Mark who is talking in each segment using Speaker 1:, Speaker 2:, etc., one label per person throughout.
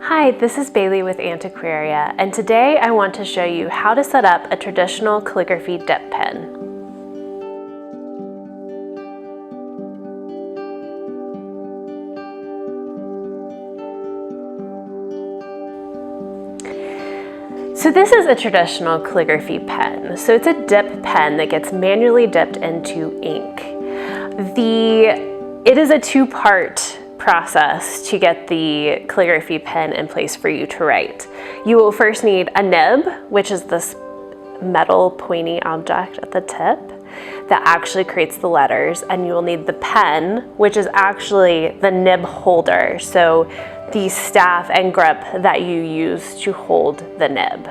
Speaker 1: Hi, this is Bailey with Antiquaria, and today I want to show you how to set up a traditional calligraphy dip pen. So this is a traditional calligraphy pen. So it's a dip pen that gets manually dipped into ink. It is a two-part process to get the calligraphy pen in place for you to write. You will first need a nib, which is this metal pointy object at the tip that actually creates the letters, and you will need the pen, which is actually the nib holder, so the staff and grip that you use to hold the nib.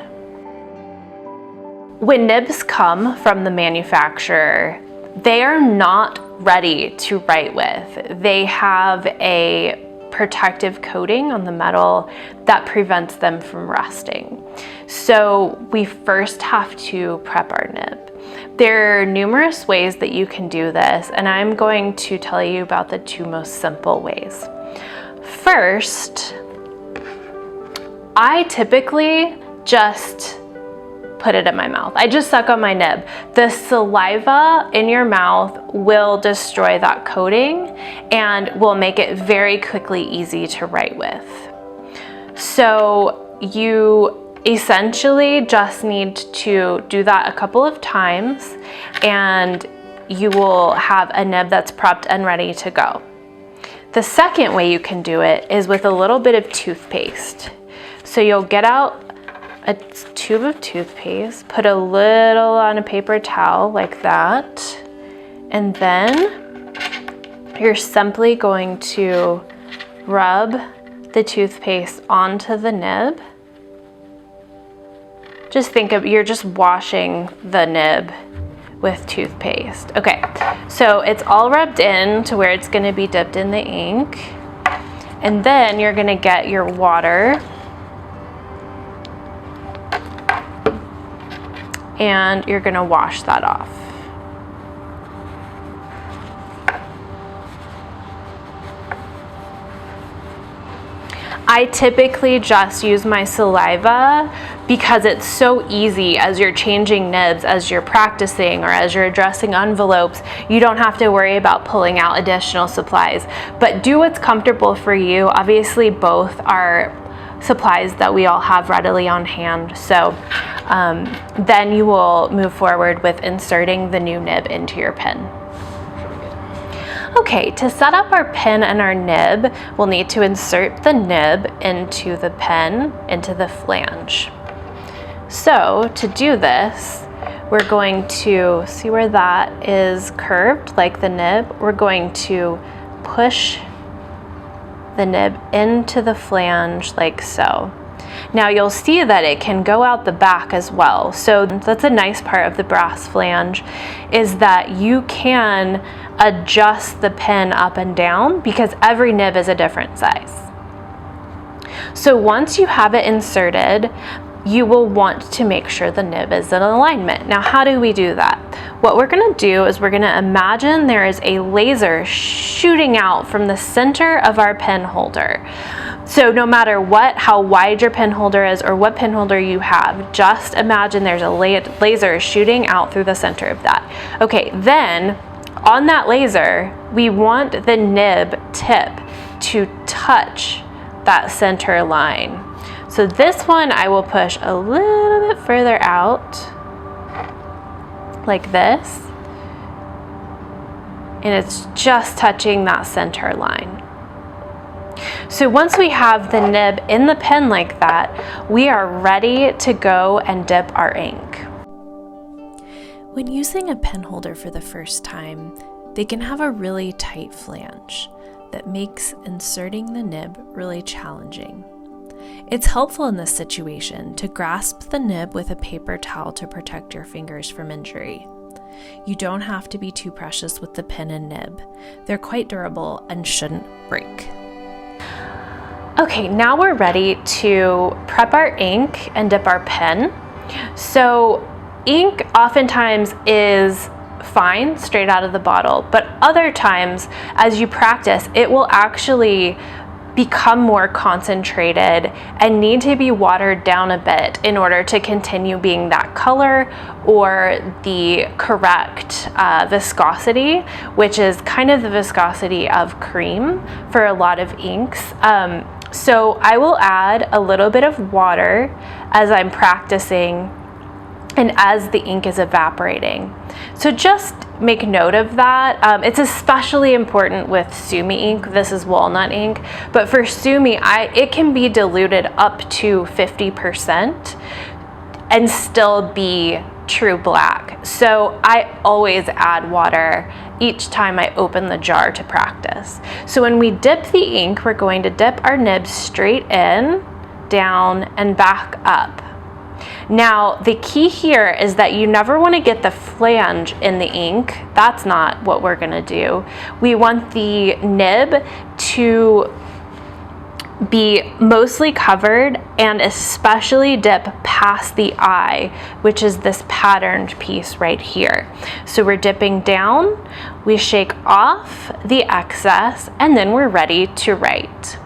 Speaker 1: When nibs come from the manufacturer, they are not ready to write with. They have a protective coating on the metal that prevents them from rusting. So we first have to prep our nib. There are numerous ways that you can do this, and I'm going to tell you about the two most simple ways. First, I typically just put it in my mouth. I just suck on my nib. The saliva in your mouth will destroy that coating and will make it very quickly easy to write with. So you essentially just need to do that a couple of times and you will have a nib that's prepped and ready to go. The second way you can do it is with a little bit of toothpaste. So you'll get out a tube of toothpaste, put a little on a paper towel like that, and then you're simply going to rub the toothpaste onto the nib. Just think of, you're just washing the nib with toothpaste. Okay, so it's all rubbed in to where it's gonna be dipped in the ink, and then you're gonna get your water and you're gonna wash that off. I typically just use my saliva because it's so easy as you're changing nibs, as you're practicing, or as you're addressing envelopes. You don't have to worry about pulling out additional supplies. But do what's comfortable for you. Obviously, both are supplies that we all have readily on hand. So then you will move forward with inserting the new nib into your pen. Okay, to set up our pen and our nib, we'll need to insert the nib into the pen, into the flange. So to do this, we're going to see where that is curved like the nib. We're going to push the nib into the flange like so. Now you'll see that it can go out the back as well. So that's a nice part of the brass flange, is that you can adjust the pen up and down because every nib is a different size. So once you have it inserted, you will want to make sure the nib is in alignment. Now, how do we do that? What we're gonna do is we're gonna imagine there is a laser shooting out from the center of our pen holder. So no matter how wide your pen holder is or what pen holder you have, just imagine there's a laser shooting out through the center of that. Okay, then on that laser, we want the nib tip to touch that center line. So this one I will push a little bit further out, like this, and it's just touching that center line. So once we have the nib in the pen like that, we are ready to go and dip our ink.
Speaker 2: When using a pen holder for the first time, they can have a really tight flange that makes inserting the nib really challenging. It's helpful in this situation to grasp the nib with a paper towel to protect your fingers from injury. You don't have to be too precious with the pen and nib. They're quite durable and shouldn't break.
Speaker 1: Okay, now we're ready to prep our ink and dip our pen. So ink oftentimes is fine straight out of the bottle, but other times as you practice, it will actually become more concentrated and need to be watered down a bit in order to continue being that color or the correct viscosity, which is kind of the viscosity of cream for a lot of inks. So I will add a little bit of water as I'm practicing and as the ink is evaporating. So just make note of that. It's especially important with Sumi ink. This is walnut ink, but for Sumi, it can be diluted up to 50% and still be true black. So I always add water each time I open the jar to practice. So when we dip the ink, we're going to dip our nib straight in, down, and back up. Now, the key here is that you never want to get the flange in the ink. That's not what we're going to do. We want the nib to be mostly covered and especially dip past the eye, which is this patterned piece right here. So we're dipping down, we shake off the excess, and then we're ready to write.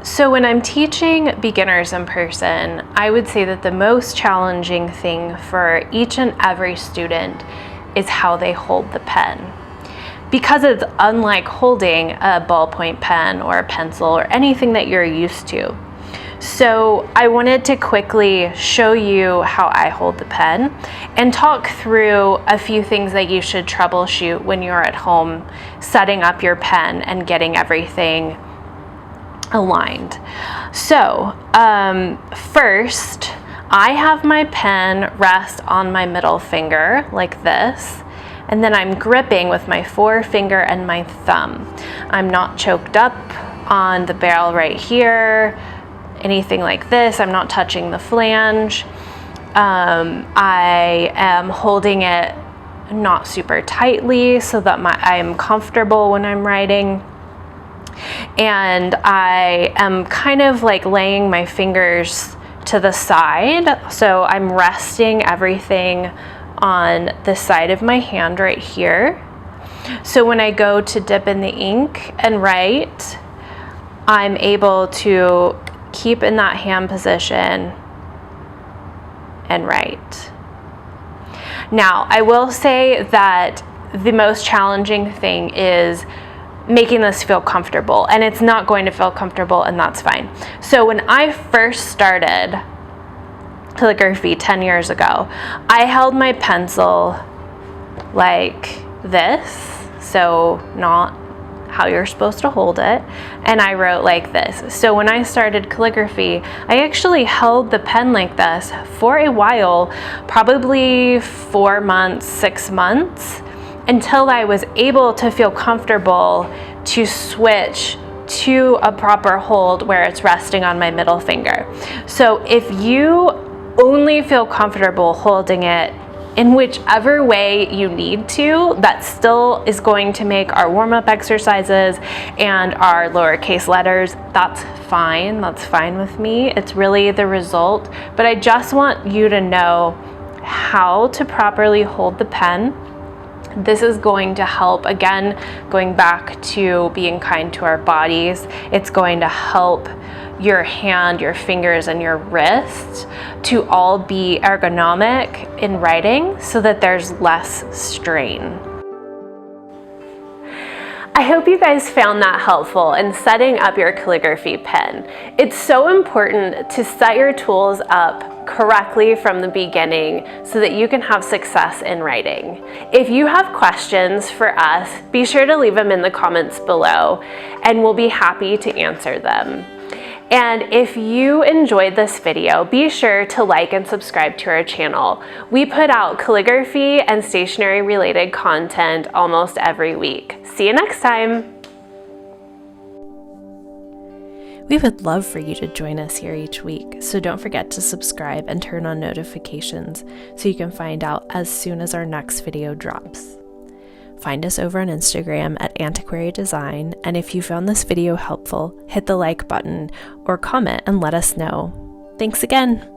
Speaker 1: So when I'm teaching beginners in person, I would say that the most challenging thing for each and every student is how they hold the pen. Because it's unlike holding a ballpoint pen or a pencil or anything that you're used to. So I wanted to quickly show you how I hold the pen and talk through a few things that you should troubleshoot when you're at home setting up your pen and getting everything aligned. So first, I have my pen rest on my middle finger like this, and then I'm gripping with my forefinger and my thumb. I'm not choked up on the barrel right here, anything like this. I'm not touching the flange. I am holding it not super tightly so that I am comfortable when I'm writing. And I am kind of like laying my fingers to the side. So I'm resting everything on the side of my hand right here. So when I go to dip in the ink and write, I'm able to keep in that hand position and write. Now, I will say that the most challenging thing is making this feel comfortable, and it's not going to feel comfortable, and that's fine. So when I first started calligraphy 10 years ago, I held my pencil like this, so not how you're supposed to hold it, and I wrote like this. So when I started calligraphy, I actually held the pen like this for a while, probably 4 months, 6 months, until I was able to feel comfortable to switch to a proper hold where it's resting on my middle finger. So if you only feel comfortable holding it in whichever way you need to, that still is going to make our warm-up exercises and our lowercase letters. That's fine with me. It's really the result, but I just want you to know how to properly hold the pen. This is going to help, again, going back to being kind to our bodies, it's going to help your hand, your fingers, and your wrist to all be ergonomic in writing so that there's less strain. I hope you guys found that helpful in setting up your calligraphy pen. It's so important to set your tools up correctly from the beginning so that you can have success in writing. If you have questions for us, be sure to leave them in the comments below and we'll be happy to answer them. And if you enjoyed this video, be sure to like and subscribe to our channel. We put out calligraphy and stationery related content almost every week. See you next time.
Speaker 2: We would love for you to join us here each week, so don't forget to subscribe and turn on notifications so you can find out as soon as our next video drops. Find us over on Instagram at Antiquary Design, and if you found this video helpful, hit the like button or comment and let us know. Thanks again!